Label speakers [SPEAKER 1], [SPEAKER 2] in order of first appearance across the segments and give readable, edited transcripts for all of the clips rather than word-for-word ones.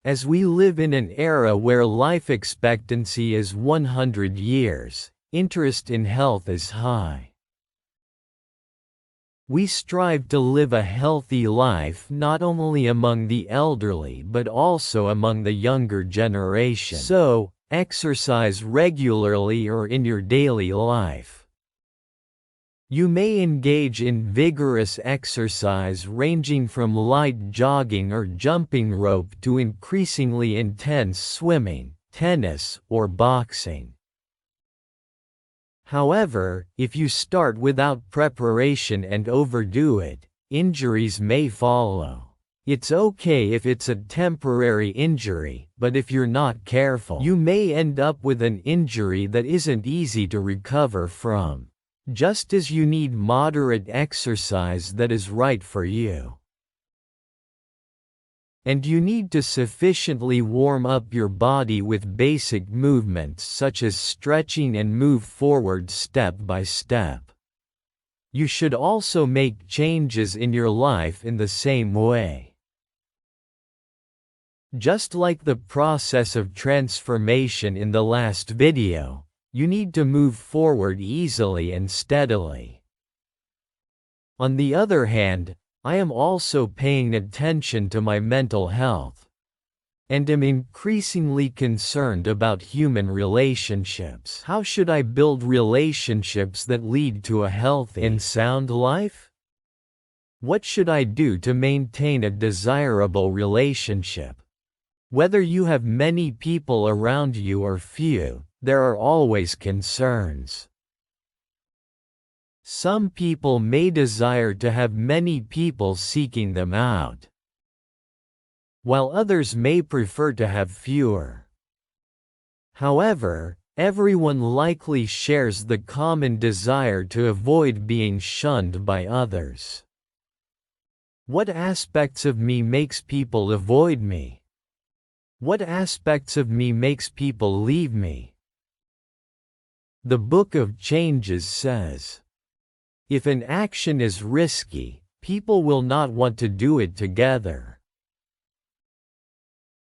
[SPEAKER 1] As we live in an era where life expectancy is 100 years, interest in health is high. We strive to live a healthy life not only among the elderly but also among the younger generation. So, exercise regularly or in your daily life. You may engage in vigorous exercise ranging from light jogging or jumping rope to increasingly intense swimming, tennis, or boxing. However, if you start without preparation and overdo it, injuries may follow. It's okay if it's a temporary injury, but if you're not careful, you may end up with an injury that isn't easy to recover from. Just as you need moderate exercise that is right for you. And you need to sufficiently warm up your body with basic movements such as stretching and move forward step by step. You should also make changes in your life in the same way. Just like the process of transformation in the last video, you need to move forward easily and steadily. On the other hand, I am also paying attention to my mental health, and am increasingly concerned about human relationships. How should I build relationships that lead to a healthy and sound life? What should I do to maintain a desirable relationship? Whether you have many people around you or few, there are always concerns. Some people may desire to have many people seeking them out, while others may prefer to have fewer. However, everyone likely shares the common desire to avoid being shunned by others. What aspects of me makes people avoid me? What aspects of me makes people leave me? The Book of Changes says, if an action is risky, people will not want to do it together.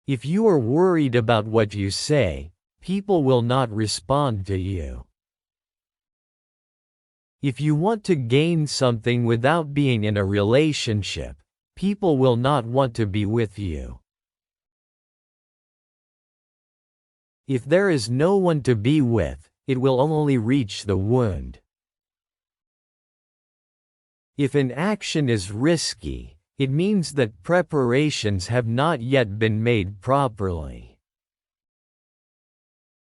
[SPEAKER 1] If you are worried about what you say, people will not respond to you. If you want to gain something without being in a relationship, people will not want to be with you. If there is no one to be with, it will only reach the wound. If an action is risky, it means that preparations have not yet been made properly.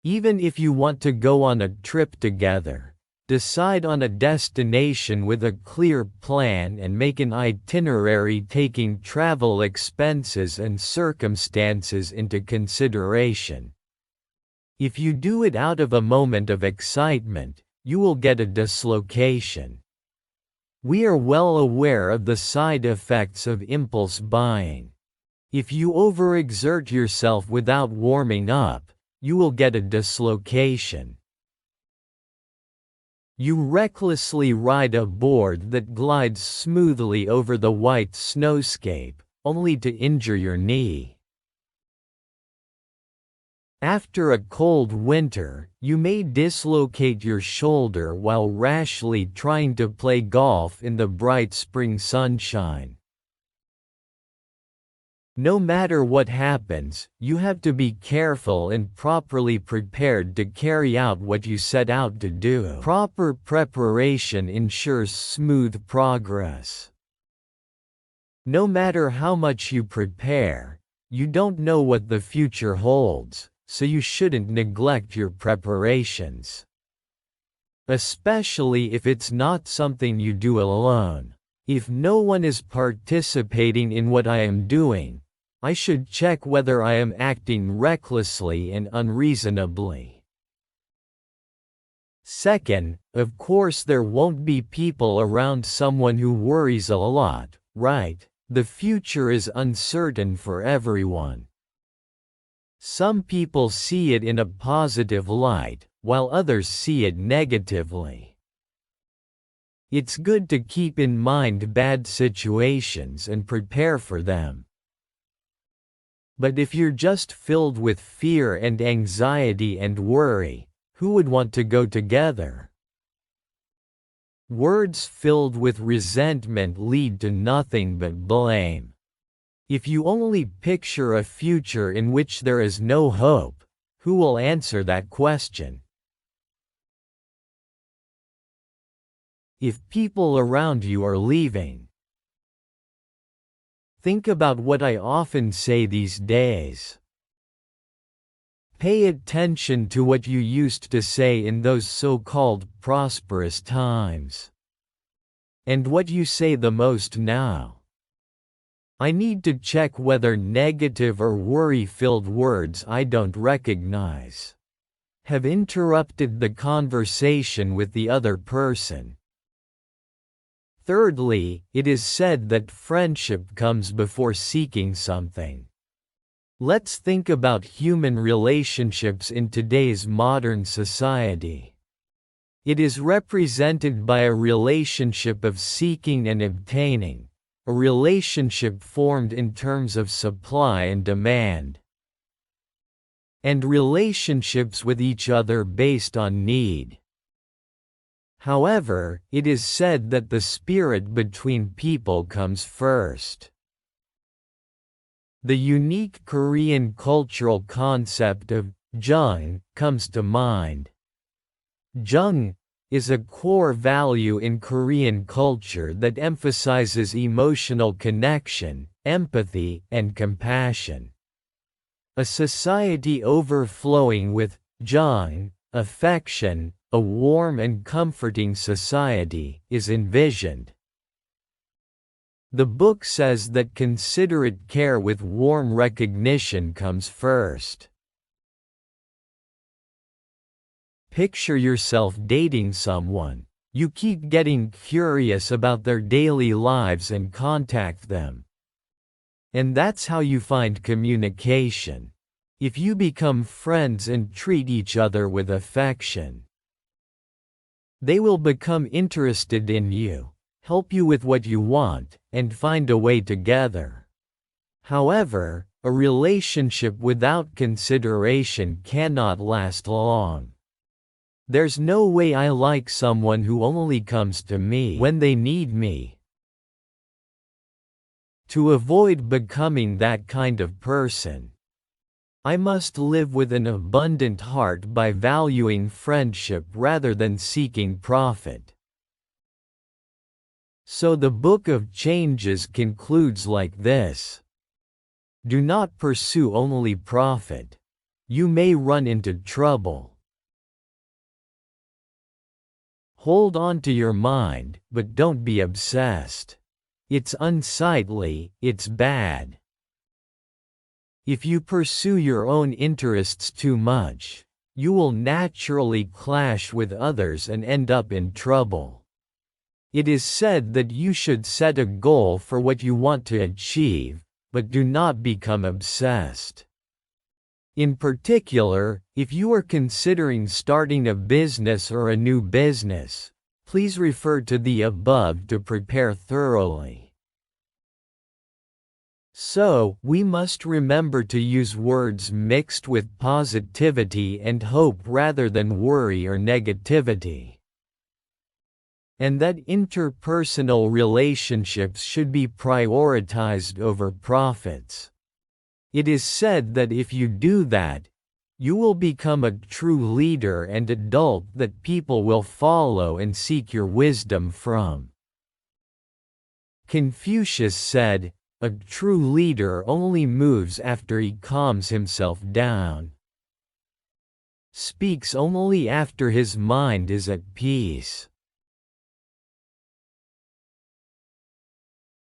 [SPEAKER 1] Even if you want to go on a trip together, decide on a destination with a clear plan and make an itinerary taking travel expenses and circumstances into consideration. If you do it out of a moment of excitement, you will get a dislocation. We are well aware of the side effects of impulse buying. If you overexert yourself without warming up, you will get a dislocation. You recklessly ride a board that glides smoothly over the white snowscape, only to injure your knee. After a cold winter, you may dislocate your shoulder while rashly trying to play golf in the bright spring sunshine. No matter what happens, you have to be careful and properly prepared to carry out what you set out to do. Proper preparation ensures smooth progress. No matter how much you prepare, you don't know what the future holds. So you shouldn't neglect your preparations. Especially if it's not something you do alone. If no one is participating in what I am doing, I should check whether I am acting recklessly and unreasonably. Second, of course there won't be people around someone who worries a lot, right? The future is uncertain for everyone. Some people see it in a positive light, while others see it negatively. It's good to keep in mind bad situations and prepare for them. But if you're just filled with fear and anxiety and worry, who would want to go together? Words filled with resentment lead to nothing but blame. If you only picture a future in which there is no hope, who will answer that question? If people around you are leaving, think about what I often say these days. Pay attention to what you used to say in those so-called prosperous times. And what you say the most now. I need to check whether negative or worry-filled words I don't recognize have interrupted the conversation with the other person. Thirdly, it is said that friendship comes before seeking something. Let's think about human relationships in today's modern society. It is represented by a relationship of seeking and obtaining, a relationship formed in terms of supply and demand, and relationships with each other based on need. However, it is said that the spirit between people comes first. The unique Korean cultural concept of jeong comes to mind. Jeong is a core value in Korean culture that emphasizes emotional connection, empathy, and compassion. A society overflowing with jeong, affection, a warm and comforting society, is envisioned. The book says that considerate care with warm recognition comes first. Picture yourself dating someone. You keep getting curious about their daily lives and contact them. And that's how you find communication. If you become friends and treat each other with affection, they will become interested in you, help you with what you want, and find a way together. However, a relationship without consideration cannot last long. There's no way I like someone who only comes to me when they need me. To avoid becoming that kind of person, I must live with an abundant heart by valuing friendship rather than seeking profit. So the Book of Changes concludes like this. Do not pursue only profit. You may run into trouble. Hold on to your mind, but don't be obsessed. It's unsightly, it's bad. If you pursue your own interests too much, you will naturally clash with others and end up in trouble. It is said that you should set a goal for what you want to achieve, but do not become obsessed. In particular, if you are considering starting a business or a new business, please refer to the above to prepare thoroughly. So, we must remember to use words mixed with positivity and hope rather than worry or negativity. And that interpersonal relationships should be prioritized over profits. It is said that if you do that, you will become a true leader and adult that people will follow and seek your wisdom from. Confucius said, "A true leader only moves after he calms himself down. Speaks only after his mind is at peace."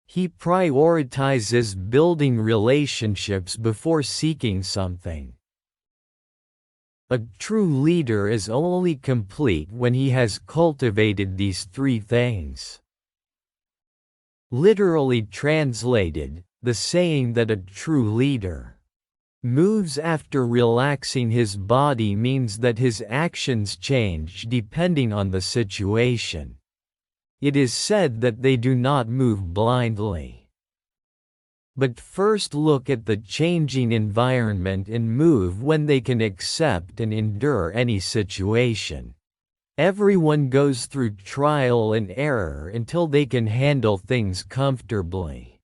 [SPEAKER 1] He prioritizes building relationships before seeking something. A true leader is only complete when he has cultivated these three things. Literally translated, the saying that a true leader moves after relaxing his body means that his actions change depending on the situation. It is said that they do not move blindly. But first look at the changing environment and move when they can accept and endure any situation. Everyone goes through trial and error until they can handle things comfortably.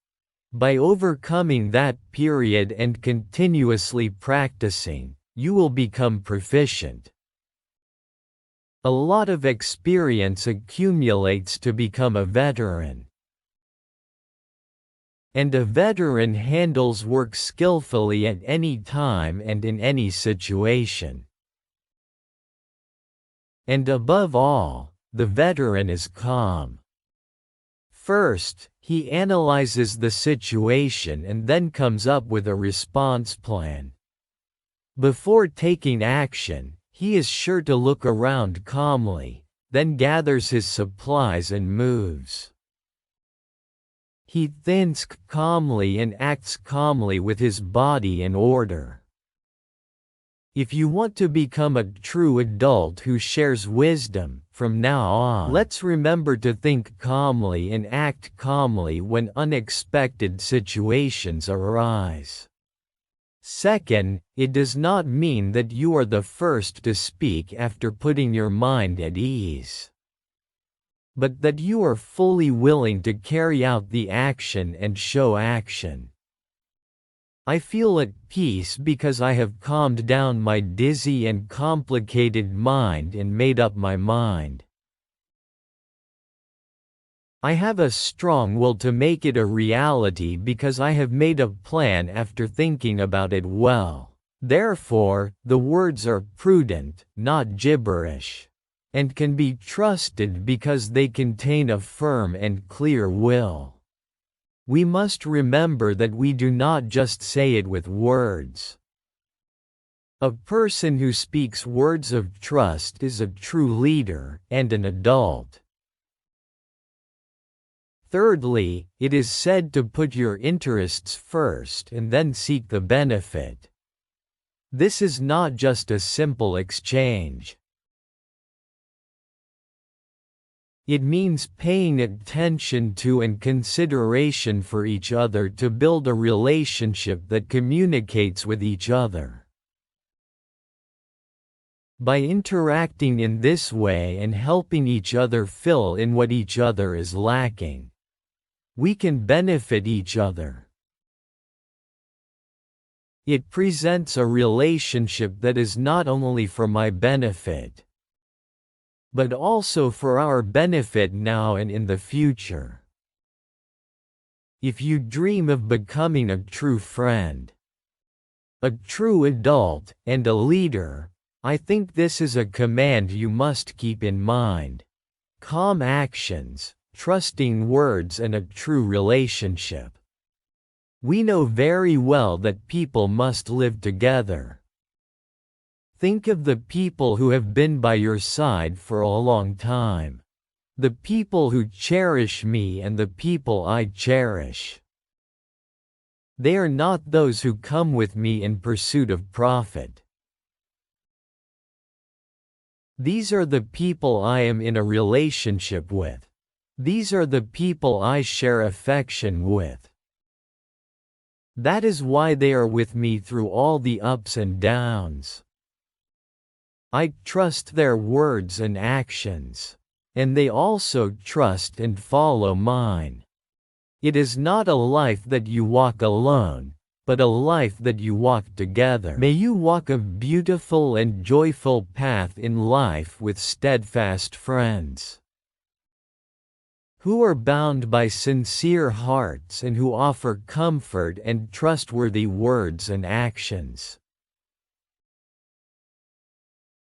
[SPEAKER 1] By overcoming that period and continuously practicing, you will become proficient. A lot of experience accumulates to become a veteran. And a veteran handles work skillfully at any time and in any situation. And above all, the veteran is calm. First, he analyzes the situation and then comes up with a response plan. Before taking action, he is sure to look around calmly, then gathers his supplies and moves. He thinks calmly and acts calmly with his body in order. If you want to become a true adult who shares wisdom, from now on, let's remember to think calmly and act calmly when unexpected situations arise. Second, it does not mean that you are the first to speak after putting your mind at ease, but that you are fully willing to carry out the action and show action. I feel at peace because I have calmed down my dizzy and complicated mind and made up my mind. I have a strong will to make it a reality because I have made a plan after thinking about it well. Therefore, the words are prudent, not gibberish, and can be trusted because they contain a firm and clear will. We must remember that we do not just say it with words. A person who speaks words of trust is a true leader and an adult. Thirdly, it is said to put your interests first and then seek the benefit. This is not just a simple exchange. It means paying attention to and consideration for each other to build a relationship that communicates with each other. By interacting in this way and helping each other fill in what each other is lacking, we can benefit each other. It presents a relationship that is not only for my benefit, but also for our benefit now and in the future. If you dream of becoming a true friend, a true adult, and a leader, I think this is a command you must keep in mind. Calm actions, trusting words, and a true relationship. We know very well that people must live together. Think of the people who have been by your side for a long time. The people who cherish me and the people I cherish. They are not those who come with me in pursuit of profit. These are the people I am in a relationship with. These are the people I share affection with. That is why they are with me through all the ups and downs. I trust their words and actions, and they also trust and follow mine. It is not a life that you walk alone, but a life that you walk together. May you walk a beautiful and joyful path in life with steadfast friends, who are bound by sincere hearts and who offer comfort and trustworthy words and actions.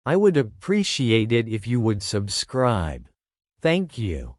[SPEAKER 1] I would appreciate it if you would subscribe. Thank you.